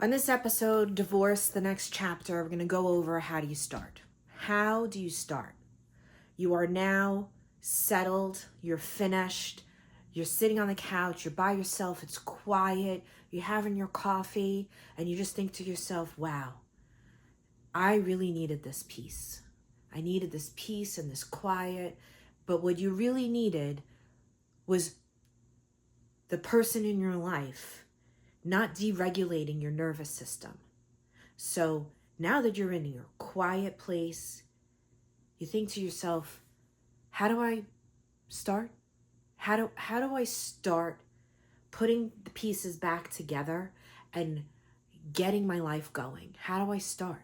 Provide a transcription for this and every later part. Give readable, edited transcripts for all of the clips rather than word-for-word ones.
On this episode, Divorce, the next chapter, we're going to go over how do you start. How do you start? You are now settled, you're finished, you're sitting on the couch, you're by yourself, it's quiet, you're having your coffee, and you just think to yourself, wow, I really needed this peace. I needed this peace and this quiet, but what you really needed was the person in your life not deregulating your nervous system. So now that you're in your quiet place, you think to yourself, how do I start? How do I start putting the pieces back together and getting my life going? How do I start?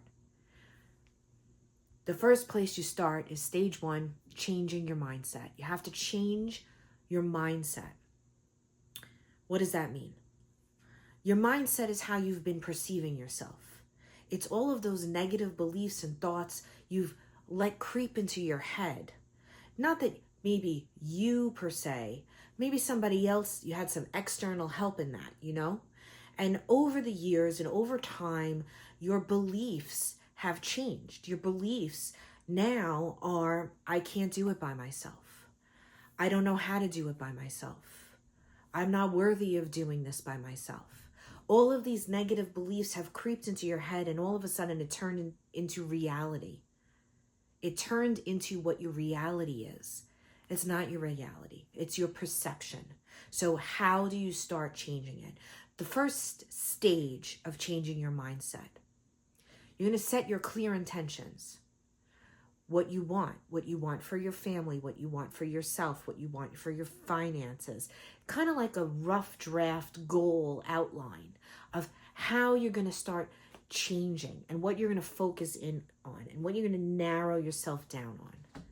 The first place you start is stage one, changing your mindset. You have to change your mindset. What does that mean? Your mindset is how you've been perceiving yourself. It's all of those negative beliefs and thoughts you've let creep into your head. Not that maybe you per se, maybe somebody else, you had some external help in that, And over the years and over time, your beliefs have changed. Your beliefs now are, I can't do it by myself. I don't know how to do it by myself. I'm not worthy of doing this by myself. All of these negative beliefs have creeped into your head, and all of a sudden it turned into reality. It turned into what your reality is. It's not your reality. It's your perception. So how do you start changing it? The first stage of changing your mindset, you're going to set your clear intentions. What you want for your family, what you want for yourself, what you want for your finances. Kind of like a rough draft goal outline of how you're going to start changing and what you're going to focus in on and what you're going to narrow yourself down on.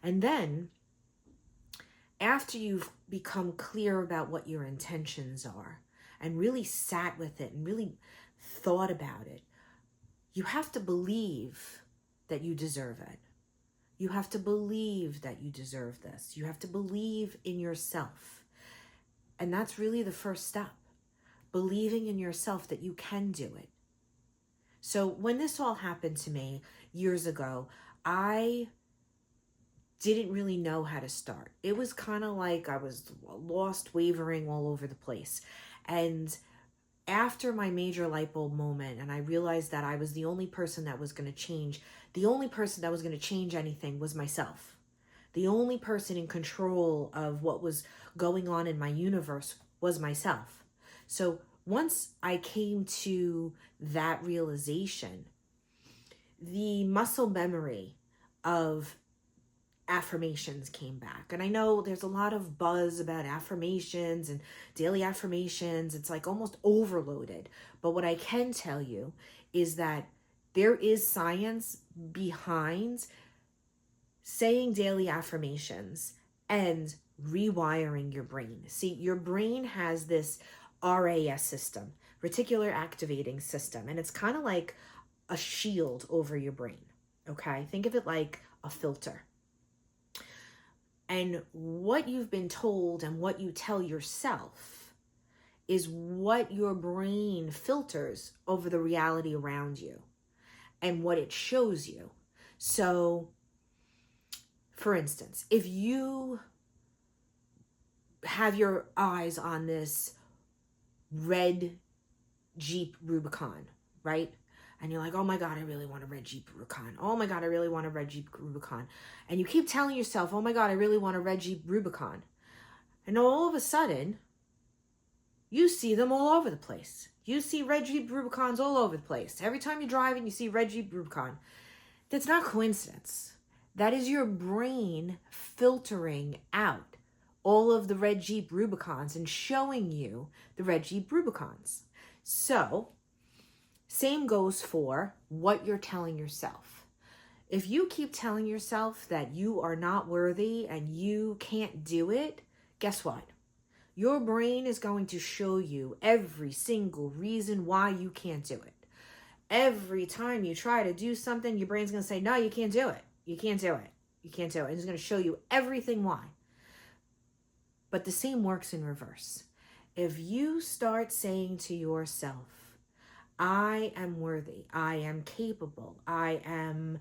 And then after you've become clear about what your intentions are and really sat with it and really thought about it, you have to believe that you deserve it. You have to believe that you deserve this. You have to believe in yourself. And that's really the first step. Believing in yourself that you can do it. So when this all happened to me years ago, I didn't really know how to start. It was kind of like I was lost, wavering all over the place. And after my major light bulb moment, and I realized that I was the only person that was going to change, the only person that was going to change anything was myself. The only person in control of what was going on in my universe was myself. So once I came to that realization, the muscle memory of affirmations came back. And I know there's a lot of buzz about affirmations and daily affirmations. It's like almost overloaded. But what I can tell you is that there is science behind saying daily affirmations and rewiring your brain. See, your brain has this RAS system, reticular activating system, and it's kind of like a shield over your brain. Okay? Think of it like a filter. And what you've been told and what you tell yourself is what your brain filters over the reality around you and what it shows you. So, for instance, if you have your eyes on this red Jeep Rubicon, right? And you're like, oh my God, I really want a red Jeep Rubicon. Oh my God, I really want a red Jeep Rubicon. And you keep telling yourself, oh my God, I really want a red Jeep Rubicon. And all of a sudden, you see them all over the place. You see red Jeep Rubicons all over the place. Every time you're driving, you see red Jeep Rubicon. That's not coincidence. That is your brain filtering out all of the red Jeep Rubicons and showing you the red Jeep Rubicons. So, same goes for what you're telling yourself. If you keep telling yourself that you are not worthy and you can't do it, guess what? Your brain is going to show you every single reason why you can't do it. Every time you try to do something, your brain's going to say, no, you can't do it. You can't do it. You can't do it. And it's going to show you everything why. But the same works in reverse. If you start saying to yourself, I am worthy. I am capable. I am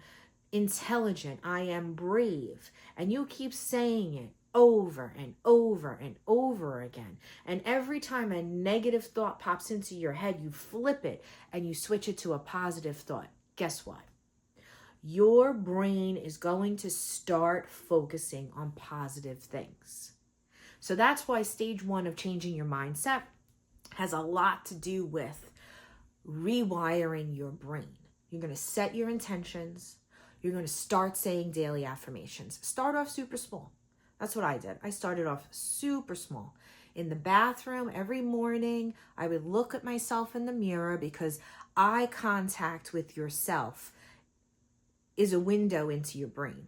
intelligent. I am brave. And you keep saying it over and over and over again. And every time a negative thought pops into your head, you flip it and you switch it to a positive thought. Guess what? Your brain is going to start focusing on positive things. So that's why stage 1 of changing your mindset has a lot to do with rewiring your brain. You're going to set your intentions. You're going to start saying daily affirmations. Start off super small. That's what I did. I started off super small. In the bathroom every morning, I would look at myself in the mirror, because eye contact with yourself is a window into your brain.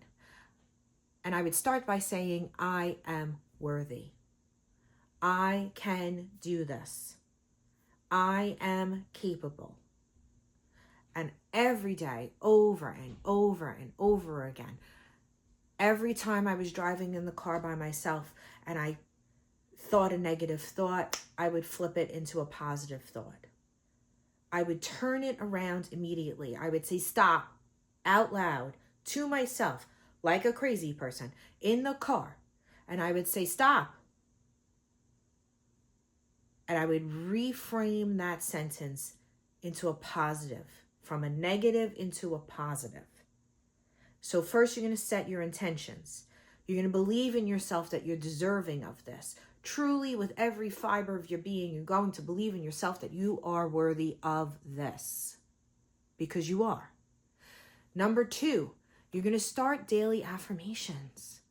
And I would start by saying, I am worthy. I can do this. I am capable. And every day, over and over and over again, every time I was driving in the car by myself and I thought a negative thought, I would flip it into a positive thought. I would turn it around immediately. I would say stop out loud to myself, like a crazy person in the car. And I would say stop. And I would reframe that sentence into a positive, from a negative into a positive. So first, you're going to set your intentions. You're going to believe in yourself that you're deserving of this. Truly, with every fiber of your being, you're going to believe in yourself that you are worthy of this, because you are. Number 2, you're going to start daily affirmations.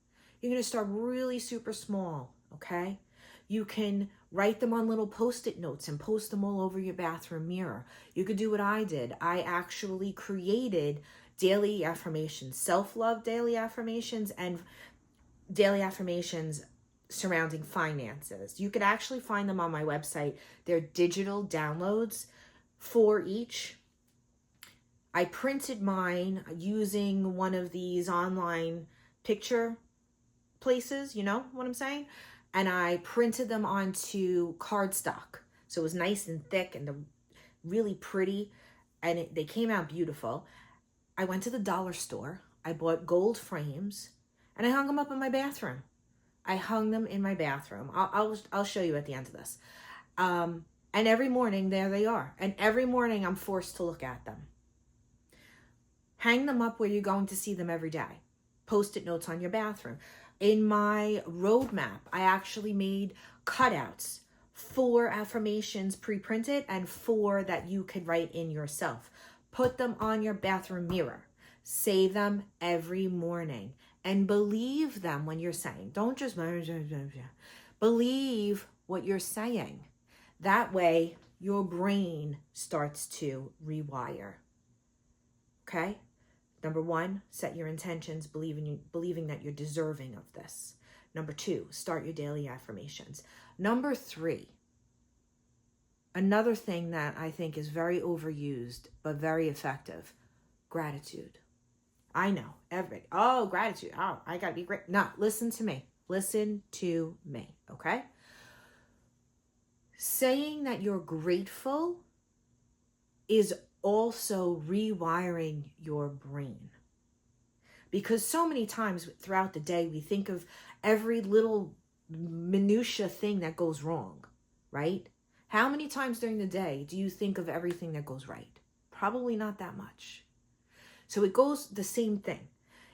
You're going to start really super small, okay? You can write them on little Post-it notes and post them all over your bathroom mirror. You could do what I did. I actually created daily affirmations, self-love daily affirmations, and daily affirmations surrounding finances. You could actually find them on my website. They're digital downloads, 4 each. I printed mine using one of these online picture places, you know what I'm saying? And I printed them onto cardstock. So it was nice and thick and really pretty, and they came out beautiful. I went to the dollar store. I bought gold frames, and I hung them up in my bathroom. I hung them in my bathroom. I'll show you at the end of this. And every morning, there they are. And every morning, I'm forced to look at them. Hang them up where you're going to see them every day. Post-it notes on your bathroom. In my roadmap, I actually made cutouts, 4 affirmations pre-printed and 4 that you could write in yourself. Put them on your bathroom mirror. Say them every morning and believe them when you're saying. Don't just believe what you're saying. That way, your brain starts to rewire. Okay? Number 1, set your intentions, believing that you're deserving of this. Number 2, start your daily affirmations. Number 3, another thing that I think is very overused but very effective, gratitude. I know, gratitude. Oh, I gotta be great. No, listen to me. Listen to me, okay? Saying that you're grateful is also rewiring your brain. Because so many times throughout the day, we think of every little minutia thing that goes wrong, right? How many times during the day do you think of everything that goes right? Probably not that much. So it goes the same thing.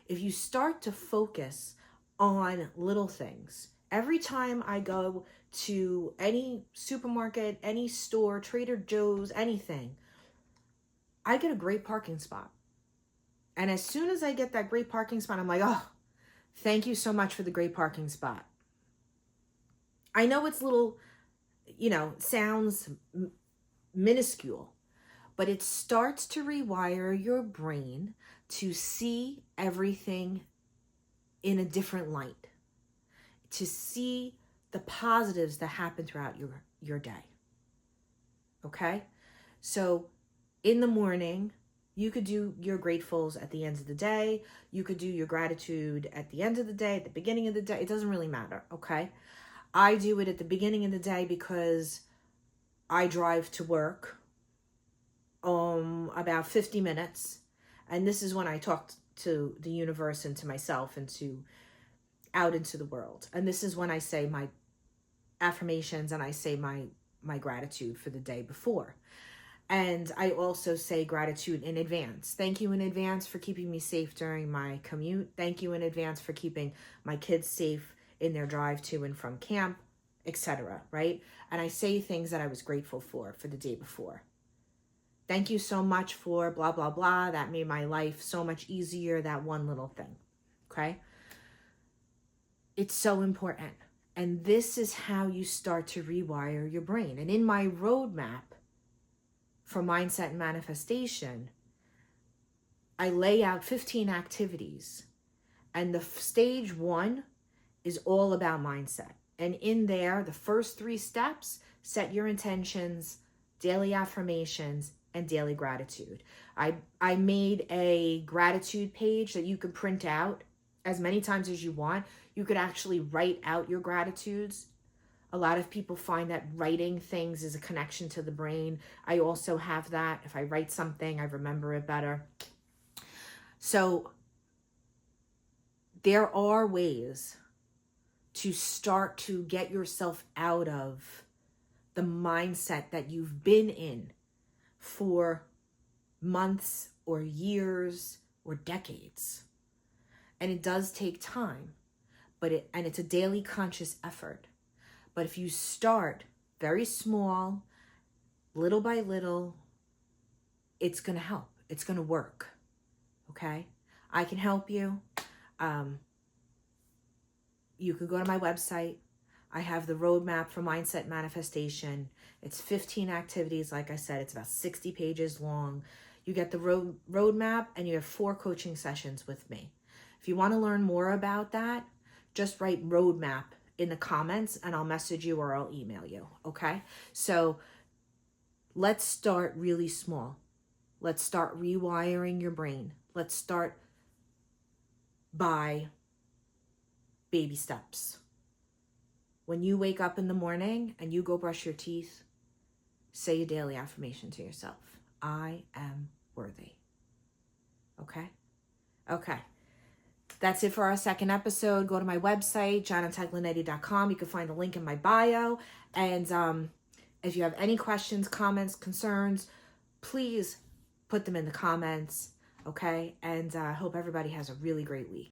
If you start to focus on little things, every time I go to any supermarket, any store, Trader Joe's, anything, I get a great parking spot. And as soon as I get that great parking spot, I'm like, oh, thank you so much for the great parking spot. I know it's little, sounds minuscule, but it starts to rewire your brain to see everything in a different light, to see the positives that happen throughout your day. Okay? So in the morning, you could do your gratefuls at the end of the day. You could do your gratitude at the end of the day, at the beginning of the day. It doesn't really matter, okay? I do it at the beginning of the day because I drive to work about 50 minutes. And this is when I talk to the universe and to myself and to out into the world. And this is when I say my affirmations and I say my gratitude for the day before. And I also say gratitude in advance. Thank you in advance for keeping me safe during my commute. Thank you in advance for keeping my kids safe in their drive to and from camp, etc. Right? And I say things that I was grateful for the day before. Thank you so much for blah, blah, blah. That made my life so much easier, that one little thing. Okay? It's so important. And this is how you start to rewire your brain. And in my roadmap for mindset and manifestation, I lay out 15 activities. And the stage 1 is all about mindset. And in there, the first 3 steps, set your intentions, daily affirmations, and daily gratitude. I made a gratitude page that you can print out as many times as you want. You could actually write out your gratitudes. A lot of people find that writing things is a connection to the brain. I also have that. If I write something, I remember it better. So there are ways to start to get yourself out of the mindset that you've been in for months or years or decades. And it does take time, and it's a daily conscious effort. But if you start very small, little by little, it's going to help. It's going to work. Okay? I can help you. You can go to my website. I have the roadmap for mindset manifestation. It's 15 activities. Like I said, it's about 60 pages long. You get the roadmap and you have 4 coaching sessions with me. If you want to learn more about that, just write roadmap in the comments and I'll message you or I'll email you. Okay? So let's start really small. Let's start rewiring your brain. Let's start by baby steps. When you wake up in the morning and you go brush your teeth, say a daily affirmation to yourself. I am worthy. Okay? Okay. That's it for our second episode. Go to my website, jonataglanetti.com. You can find the link in my bio. And if you have any questions, comments, concerns, please put them in the comments. Okay? And I hope everybody has a really great week.